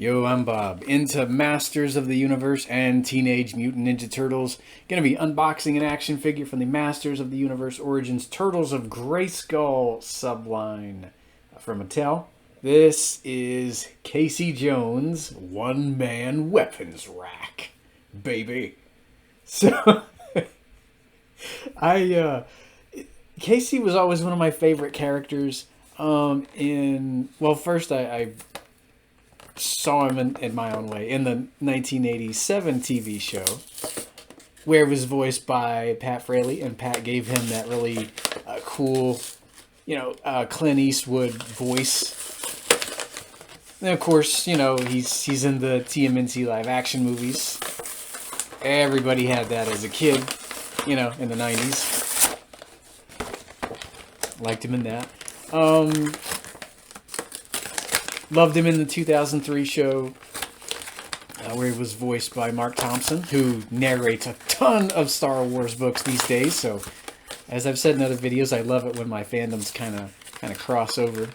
Yo, I'm Bob, into Masters of the Universe and Teenage Mutant Ninja Turtles. Gonna be unboxing an action figure from the Masters of the Universe Origins Turtles of Grayskull subline from Mattel. This is Casey Jones' one-man weapons rack, baby. So, I Casey was always one of my favorite characters. First I saw him in my own way in the 1987 TV show, where it was voiced by Pat Fraley, and Pat gave him that really cool, Clint Eastwood voice. And of course, he's in the TMNT live action movies. Everybody had that as a kid, in the 90s. Liked him in that. Loved him in the 2003 show, where he was voiced by Marc Thompson, who narrates a ton of Star Wars books these days. So, as I've said in other videos, I love it when my fandoms kind of cross over.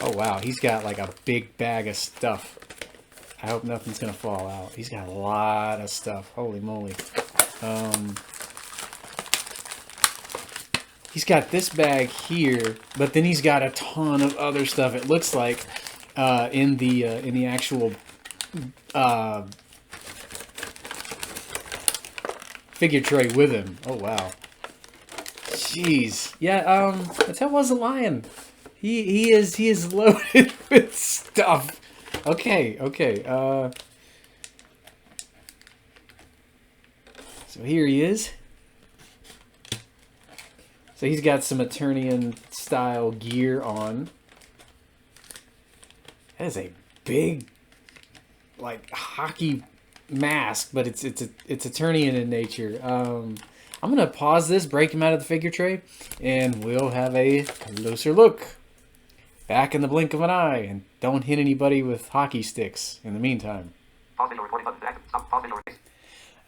Oh wow, he's got like a big bag of stuff. I hope nothing's gonna fall out. He's got a lot of stuff. Holy moly. He's got this bag here, but then he's got a ton of other stuff. It looks like in the actual figure tray with him. Oh wow, jeez, yeah. Mattel wasn't lying. He is loaded with stuff. Okay. So here he is. So he's got some Eternian style gear on. That is a big, like, hockey mask, but it's Eternian in nature. I'm gonna pause this, break him out of the figure tray, and we'll have a closer look. Back in the blink of an eye, and don't hit anybody with hockey sticks in the meantime.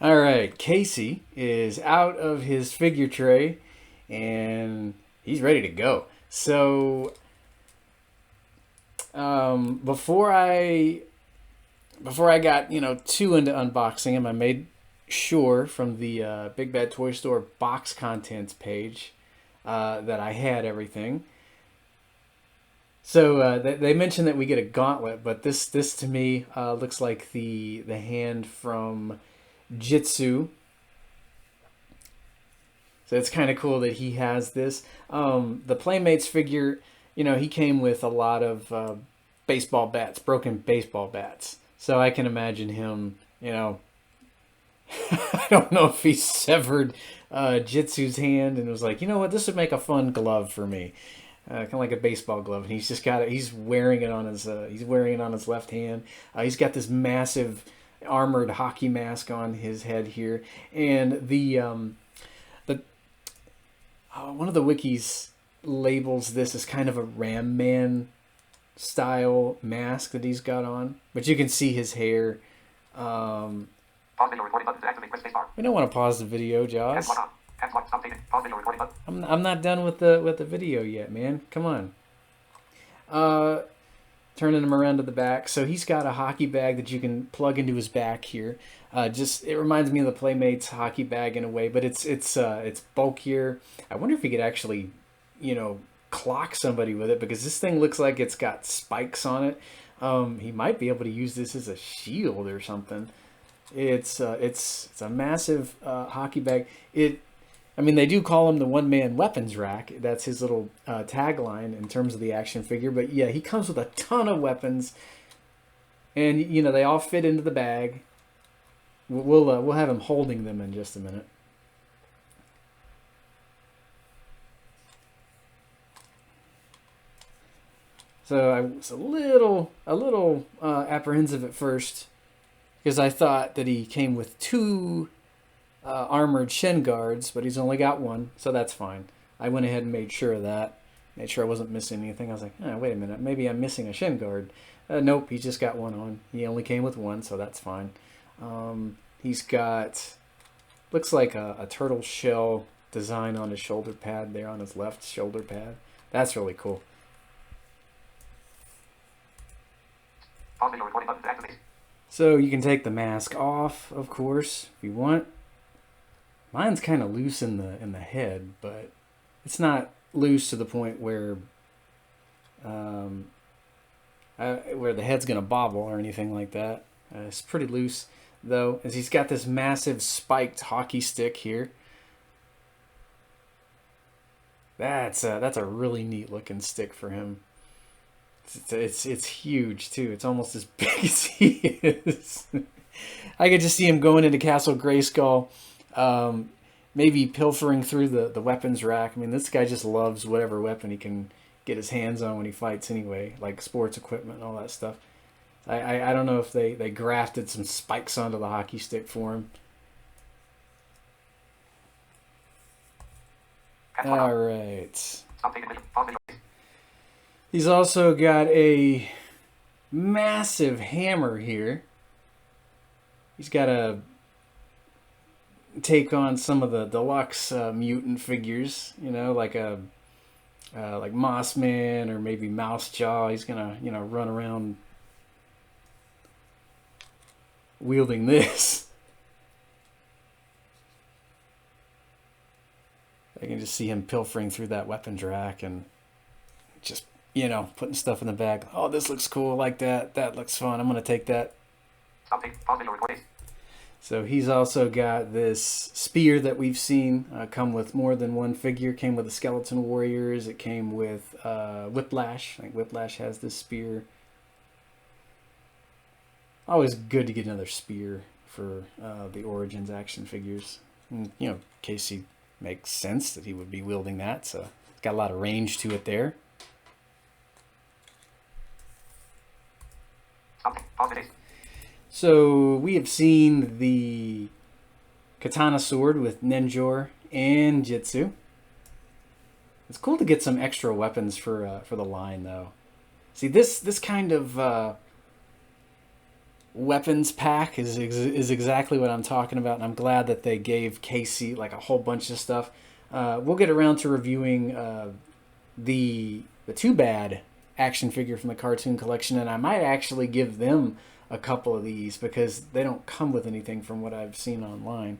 Alright, Casey is out of his figure tray, and he's ready to go. So, before I got, too into unboxing him, I made sure from the Big Bad Toy Store box contents page that I had everything. So they mentioned that we get a gauntlet, but this to me looks like the hand from Jitsu. So it's kind of cool that he has this. The Playmates figure, he came with a lot of baseball bats, broken baseball bats. So I can imagine him, I don't know if he severed Jitsu's hand and was like, you know what, this would make a fun glove for me. Kind of like a baseball glove, and he's just got it. He's wearing it on his left hand. He's got this massive armored hockey mask on his head here, and the one of the wikis labels this as kind of a Ram Man style mask that he's got on, but you can see his hair. We don't want to pause the video, Jaws. I'm not done with the video yet, man. Come on. Turning him around to the back. So he's got a hockey bag that you can plug into his back here. It reminds me of the Playmates hockey bag in a way, but it's bulkier. I wonder if he could actually, clock somebody with it, because this thing looks like it's got spikes on it. He might be able to use this as a shield or something. It's a massive hockey bag. They do call him the one-man weapons rack. That's his little tagline in terms of the action figure. But yeah, he comes with a ton of weapons, and they all fit into the bag. We'll have him holding them in just a minute. So I was a little apprehensive at first, because I thought that he came with two armored shin guards, but he's only got one, so that's fine. I went ahead and made sure of that. Made sure I wasn't missing anything. I was like, wait a minute, maybe I'm missing a shin guard. Nope, he's just got one on. He only came with one, so that's fine. He's got, looks like a turtle shell design on his shoulder pad there, on his left shoulder pad. That's really cool. So you can take the mask off, of course, if you want. Mine's kind of loose in the head, but it's not loose to the point where where the head's gonna bobble or anything like that. It's pretty loose though, as he's got this massive spiked hockey stick here. That's a really neat looking stick for him. It's huge too. It's almost as big as he is. I could just see him going into Castle Grayskull, maybe pilfering through the weapons rack. I mean, this guy just loves whatever weapon he can get his hands on when he fights anyway, like sports equipment and all that stuff. I don't know if they grafted some spikes onto the hockey stick for him. All right. He's also got a massive hammer here. He's got to take on some of the deluxe mutant figures, you know, like like Mossman or maybe Mousejaw. He's gonna, you know, run around wielding this. I can just see him pilfering through that weapons rack and just, you know, putting stuff in the bag. Oh, this looks cool, like that. That looks fun. I'm gonna take that. So he's also got this spear that we've seen come with more than one figure. Came with the Skeleton Warriors. It came with Whiplash. I think Whiplash has this spear. Always good to get another spear for the Origins action figures. And, you know, Casey makes sense that he would be wielding that. So it's got a lot of range to it there. So we have seen the katana sword with Ninjor and Jitsu. It's cool to get some extra weapons for the line, though. See, this kind of weapons pack is exactly what I'm talking about, and I'm glad that they gave Casey like a whole bunch of stuff. We'll get around to reviewing the Too Bad action figure from the cartoon collection, and I might actually give them a couple of these because they don't come with anything from what I've seen online.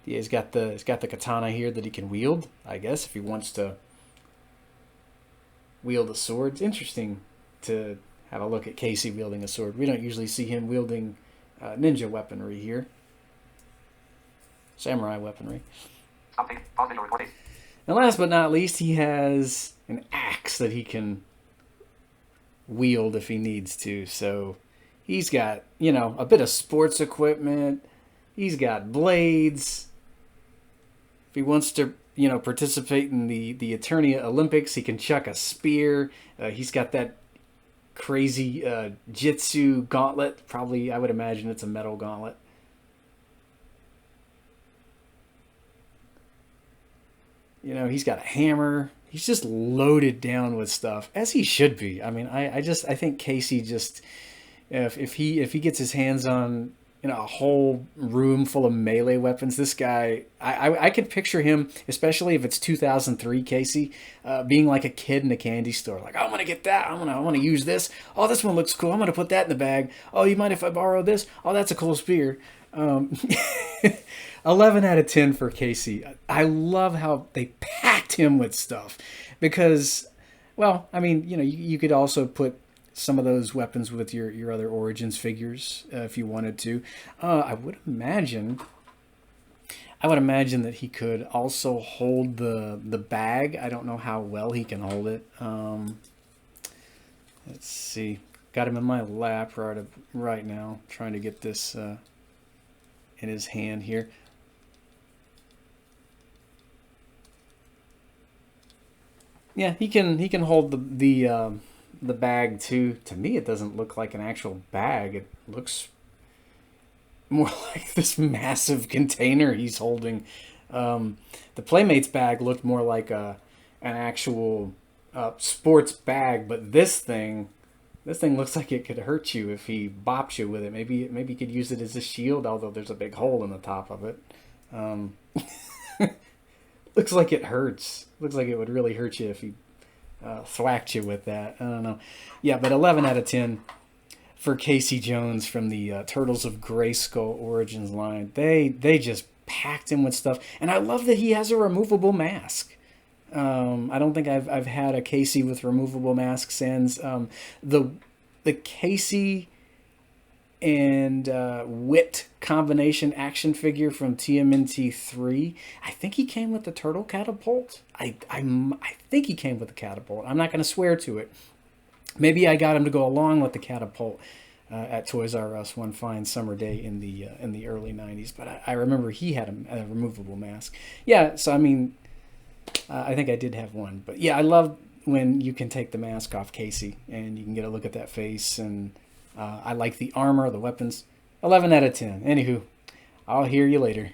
Yeah, he's got the katana here that he can wield, I guess, if he wants to wield a sword. It's interesting to have a look at Casey wielding a sword. We don't usually see him wielding ninja weaponry here. Samurai weaponry. And last but not least, he has an axe that he can wield if he needs to. So he's got, you know, a bit of sports equipment. He's got blades. If he wants to, you know, participate in the Eternia Olympics, he can chuck a spear. He's got that crazy Jitsu gauntlet. Probably, I would imagine it's a metal gauntlet. You know, he's got a hammer. He's just loaded down with stuff, as he should be. I mean, I think Casey just, if he gets his hands on, you know, a whole room full of melee weapons, this guy, I could picture him, especially if it's 2003 Casey, being like a kid in a candy store, like, oh, I'm gonna get that. I want to use this. Oh, this one looks cool. I'm gonna put that in the bag. Oh, you mind if I borrow this? Oh, that's a cool spear. 11 out of 10 for Casey. I love how they packed him with stuff because, well, I mean, you know, you could also put some of those weapons with your other Origins figures if you wanted to. I would imagine that he could also hold the bag. I don't know how well he can hold it. Let's see. Got him in my lap right now, trying to get this in his hand here. Yeah, he can hold the bag too. To me, it doesn't look like an actual bag. It looks more like this massive container he's holding. The Playmates bag looked more like an actual sports bag, but this thing looks like it could hurt you if he bops you with it. Maybe he could use it as a shield, although there's a big hole in the top of it. Looks like it hurts. Looks like it would really hurt you if he thwacked you with that. I don't know. Yeah, but 11 out of 10 for Casey Jones from the Turtles of Grayskull Origins line. They just packed him with stuff, and I love that he has a removable mask. I don't think I've had a Casey with removable mask since the Casey and Wit combination action figure from TMNT 3. I think he came with the turtle catapult. I think he came with the catapult. I'm not going to swear to it. Maybe I got him to go along with the catapult at Toys R Us one fine summer day in the early 90s. But I remember he had a removable mask. Yeah, so I mean, I think I did have one. But yeah, I love when you can take the mask off Casey and you can get a look at that face. And I like the armor, the weapons. 11 out of 10. Anywho, I'll hear you later.